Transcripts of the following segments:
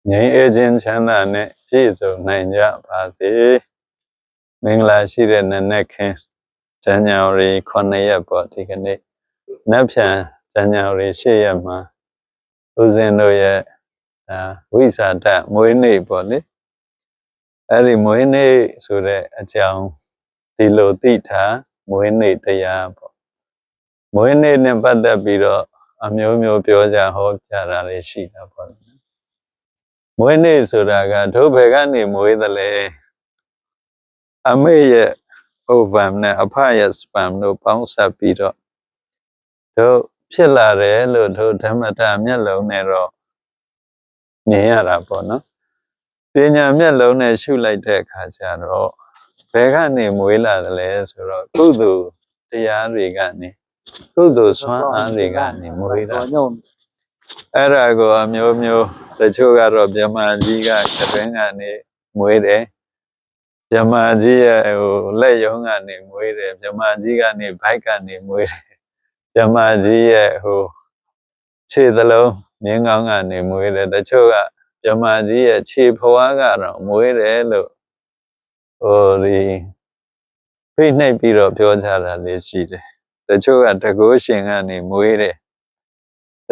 ငြိမ်းအေးခြင်းချမ်းသာနဲ့ပြည့်စုံနိုင်ကြပါစေမင်္ဂလာရှိတဲ့နနက်ခင်းဇန်နဝါရီ9ရက်ပေါ့ဒီကနေ့နက်ဖြန်ဇန်နဝါရီ10ရက်မှာဦးဇင်းတို့ရဲ့ဝိဇာတမွေးနေ့ပေါ့လေအဲ့ဒီမွေးနေ့ဆိုတဲ့အကြောင်းဒီလိုသိထားမွေးနေ့တရားပေါ့မွေးနေ့နဲ့ပတ်သက်ပြီးတော့အမျိုးမျိုးပြောကြဟောကြတာလေးရှိတာပေါ့မွေးနေ့ဆိုတာကတို့ဘယ်ကနေမွေးသလဲအမေရဲ့ ovum နဲ့အဖရဲ့ sperm တို့ပေါင်းစပ်ပြီးတော့တို့ဖြစ်လာတယ်လို့တို့ဓမ္မတာမျက်လုံးနဲ့တော့မြင်ရတာပေါ့နော်ပညာမျက်လုံးနဲ့ရှုလိုက်တဲ့အခါကျတော့ဘယ်ကနေမွေးလာသလဲဆိုတော့ကုသိုလ်တရားတွေကနေကုသိုလ်ဆွမ်းအားတွေကနေမွေးတာအဲ့ဒါကိုအမျိုးမျိုးတချို့ကတော့မြမကြီးကကတွင်းကနေမွေးတယ်မြမကြီးရဲ့လက်ယုံကနေမွေးတယ်မြမကြီးကနေဘိုက်ကနေမွေးတယ်မြမကြီးရဲ့ခြေသလုံးမြင်းကောင်းကနေမွေးတယ်တချို့ကမြမကြီးရဲ့ခြေဖွားကတော့မွေးတယ်လို့ဒီဖိနှိပ်ပြီးတော့ပြောကြတာလေးရှိတယ်တချို့ကတကုရှင်ကနေမွေးတယ်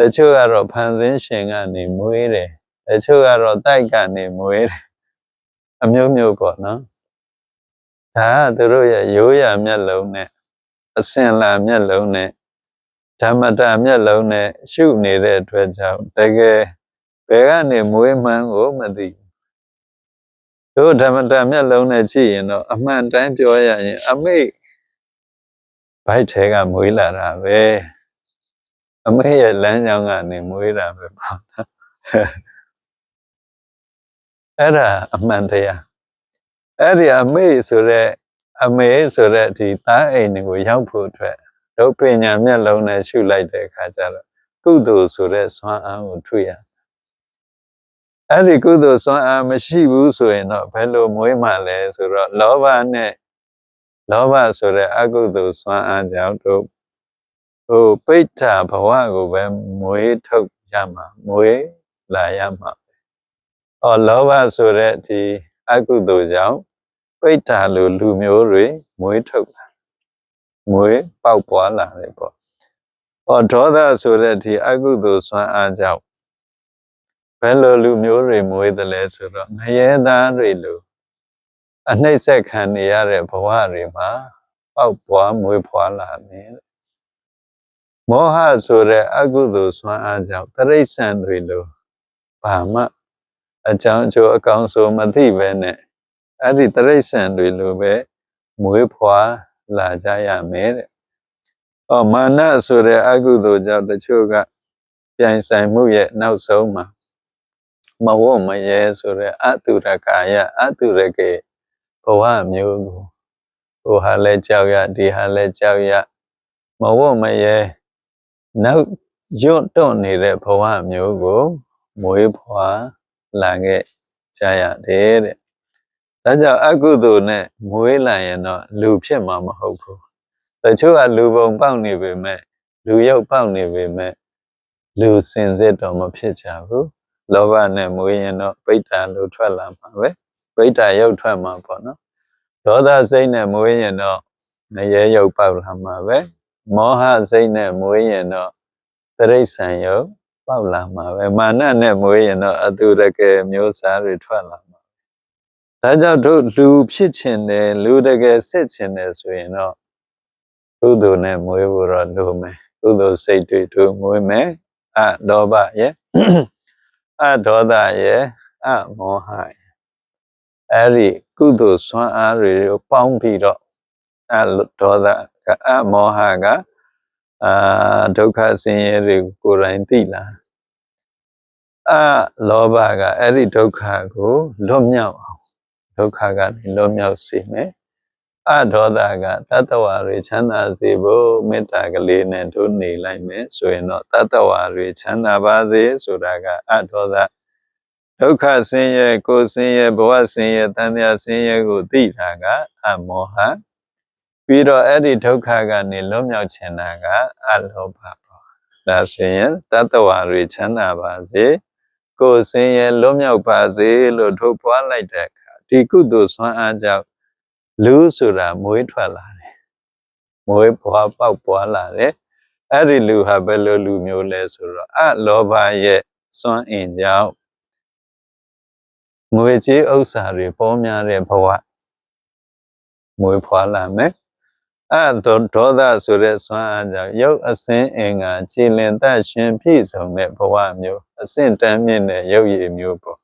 တချို့ကတော့ဖန်ဆင်းရှင်ကနေမွေးတယ်တချို့ကတော့တိုက်ကနေမွေးတယ်အမျိုးမျိုးပေါ့နော်ဒါကသူတို့ရဲ့ရိုးရာမျက်လုံးနဲ့အစင်လာမျက်လုံးနဲ့ဓမ္မတာမျက်လုံးနဲ့ရှုနေတဲ့အတွက်ကြောင့်တကယ်ဘယ်ကနေမွေးမှန်းကိုမသိတို့ဓမ္မတာမျက်လုံးနဲ့ကြည့်ရင်တော့အမှန်တိုင်းပြောရရင်အမေဘိုက်ထဲကမွေးလာတာပဲအမေရဲ့လမ်းကြောင်းကနေမွေးတာပဲပေါ့အဲ့ဒါအမှန်တရားအဲ့ဒီအမေဆိုတဲ့ဒီသားအိမ်တွေကိုရောက်ဖို့အတွက်ဒုပညာမျက်လုံးနဲ့ရှုလိုက်တဲ့အခါကျတော့ကုသိုလ်ဆိုတဲ့စွမ်းအားကိုတွေ့ရအဲ့ဒီကုသိုလ်စွမ်းအားမရှိဘူးဆိုရင်တော့ဘယ်လိုမွေးမှလဲဆိုတော့လောဘဆိုတဲ့အကုသိုလ်စွမ်းအားကြောင့်တို့ပိဋ္ဌာဘဝကိုပဲမွေးထုတ်ရမှာမွေးလာရမှာလောဘဆိုတဲ့ဒီအကုသိုလ်ကြောင့်ပိဋ္ဌာလိုလူမျိုးတွေမွေးထုတ်လာမွေးပေါက်ပွားလာတယ်ပေါ့ဒေါသဆိုတဲ့ဒီအကုသိုလ်စွမ်းအားကြောင့်ဘယ်လိုလူမျိုးတွေမွေးတယ်လဲဆိုတော့ငရဲသားတွေလိုအနှိမ့်ဆက်ခံနေရတဲ့ဘဝတွေမှာပေါက်ပွားမွေးဖွားလာတယ်မောဟဆိုတဲ့အကုသိုလ်စွမ်းအားကြောင့်တိရစ္ဆာန်တွေလိုဘာမှအကြောင်းအကျိုးအကောင်းဆုံးမသိပဲနဲ့အဲ့ဒီတိရစ္ဆာန်တွေလိုပဲမွေးဖွားလာကြရမယ်တဲ့မာနဆိုတဲ့အကုသိုလ်ကြောင့်တချို့ကပြိုင်ဆိုင်မှုရဲ့နောက်ဆုံးမှာမဝတ်မရဲဆိုတဲ့အတုရကာယအတုရကေဘဝမျိုးကိုဟိုဟာလဲကြောက်ရဒီဟာလဲကြောက်ရမဝတ်မရဲနောက်ရွတ်တော့နေတဲ့ဘဝမျိုးကိုမွေးဖွားလာခဲ့ကြရတယ်တဲ့ဒါကြောင့်အကုသိုလ်နဲ့မွေးလာရင်တော့လူဖြစ်မှာမဟုတ်ဘူးတချို့ကလူပုံပေါက်နေပေမဲ့လူရုပ်ပေါက်နေပေမဲ့လူစင်စစ်တော့မဖြစ်ကြဘူးလောဘနဲ့မွေးရင်တော့ပိဋ္ဌာလို့ထွက်လာမှာပဲပိဋ္ဌာရုပ်ထွက်မှာပေါ့နော်ဒေါသစိတ်နဲ့မွေးရင်တော့ငရဲရုပ်ပေါက်လာမှာပဲမောဟစိတ်နဲ့မွေးရင်တော့တိရစ္ဆာန်ရုပ်ပေါက်လာမှာပဲမာနနဲ့မွေးရင်တော့အတုရကေမျိုးစားတွေထွက်လာမှာဒါကြောင့်တို့လူဖြစ်ချင်တယ်လူတကယ်စစ်ချင်တယ်ဆိုရင်တော့ကုသိုလ်နဲ့မွေးဖို့တော့လိုမယ်ကုသိုလ်စိတ်တွေတို့မွေးမယ်လောဘရဲ့ဒေါသရဲ့မောဟရဲ့အဲ့ဒီကုသိုလ်စွမ်းအားတွေကိုပေါင်းပြီးတော့ဒေါသမောဟကဒုက္ခဆင်းရဲတွေကိုယ်တိုင်သိလာလောဘကအဲ့ဒီဒုက္ခကိုလွတ်မြောက်အောင်ဒုက္ခကနေလွတ်မြောက်စေမယ်ဒေါသကတတ္တဝါတွေချမ်းသာစေဖို့မေတ္တာကလေးနဲ့တို့နေလိုက်မယ်ဆိုရင်တော့တတ္တဝါတွေချမ်းသာပါစေဆိုတာကဒေါသဒုက္ခဆင်းရဲကိုယ်ဆင်းရဲဘဝဆင်းရဲတန်ត្រာဆင်းရဲကိုသိတာကမောဟပြီးတော့အဲ့ဒီဒုက္ခကနေလွတ်မြောက်ချင်တာကလောဘပေါ့ဒါဆိုရင်တတ္တဝါတွေချမ်းသာပါစေ ကိုယ်စင်ရဲ့လွတ်မြောက်ပါစေလို့ထုတ်ပွားလိုက်တဲ့အခါဒီကုသိုလ်ဆွမ်းအားကြောင့်လူဆိုတာမွေးထွက်လာတယ်မွေးဖွားပေါက်ပွားလာတယ်အဲ့ဒီလူဟာဘယ်လိုလူမျိုးလဲဆိုတော့အလောဘရဲ့စွမ်းအင်ကြောင့်ငွေကြေးဥစ္စာတွေပေါ်များတဲ့ဘဝမွေးဖွားလာမယ်ဒေါသဆိုတဲ့စွမ်းအားကြောင့်ရုပ်အစင်းအင်္ဂါကြည်လင်တတ်ရှင်ပြည့်စုံတဲ့ဘဝမျိုးအဆင့်တန်းမြင့်တဲ့ရုပ်ရည်မျိုးပေါ့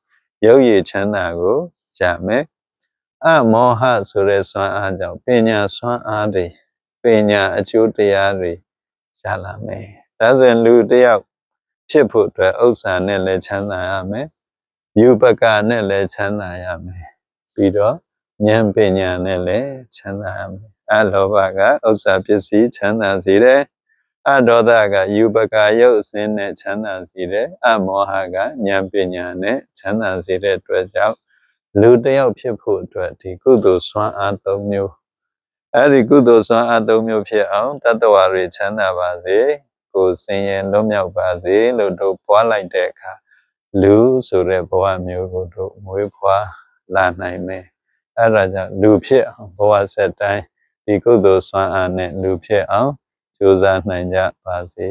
ရုပ်ရည်ချမ်းသာကိုရမယ်မောဟဆိုတဲ့စွမ်းအားကြောင့်ပညာစွမ်းအားတွေပညာအကျိုးတရားတွေရလာမယ်ဒါဆိုရင်လူတစ်ယောက်ဖြစ်ဖို့အတွက်ဥစ္စာနဲ့လည်းချမ်းသာရမယ်ယူပကနဲ့လည်းချမ်းသာရမယ်ပြီးတော့ဉာဏ်ပညာနဲ့လည်းချမ်းသာရမယ်အလောဘကဥစ္စာပစ္စည်းချမ်းသာစေတယ်ဒေါသကယူပကရုပ်အစင်းနဲ့ချမ်းသာစေတယ်မောဟကဉာဏ်ပညာနဲ့ချမ်းသာစေတဲ့အတွက်ကြောင့်လူတစ်ယောက်ဖြစ်ဖို့အတွက်ဒီကုသိုလ်စွမ်းအား၃မျိုးအဲ့ဒီကုသိုလ်စွမ်းအား၃မျိုးဖြစ်အောင်တတ္တဝါတွေချမ်းသာပါစေကိုယ်စင်ရင်လွတ်မြောက်ပါစေလို့တို့ပွားလိုက်တဲ့အခါလူဆိုတဲ့ဘဝမျိုးကိုတို့မွေးဖွားလာနိုင်မယ်အဲ့ဒါကြောင့်လူဖြစ်အောင်ဘဝဆက်တိုင်းဒီကုသိုလ်စွမ်းအားနဲ့လူဖြစ်အောင်ကြိုးစားနိုင်ကြပါစေ